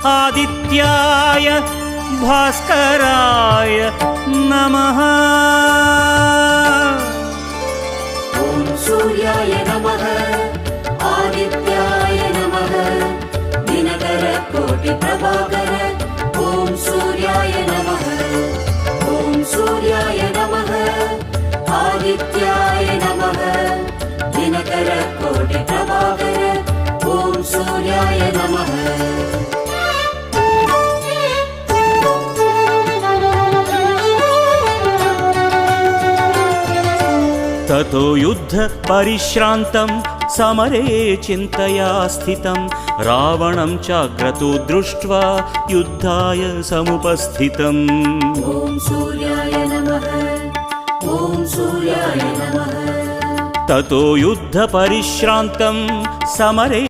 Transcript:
आदित्याय भास्कराय नमः। ॐ सूर्याय नमः आदित्याय नमः दिनकर कोटि प्रभाकर। ॐ सूर्याय नमः ॐ सूर्याय नमः आदित्याय नमः दिनकर कोटि प्रभाकर। ॐ सूर्याय नमः। ततो युद्ध परिश्रान्तं समरे चिन्तया स्थितं रावणं चाक्रतो दृष्ट्वा युद्धाय समुपस्थितम्। ॐ सूर्याय नमः ॐ सूर्याय नमः। ततो युद्ध परिश्रान्तं समरे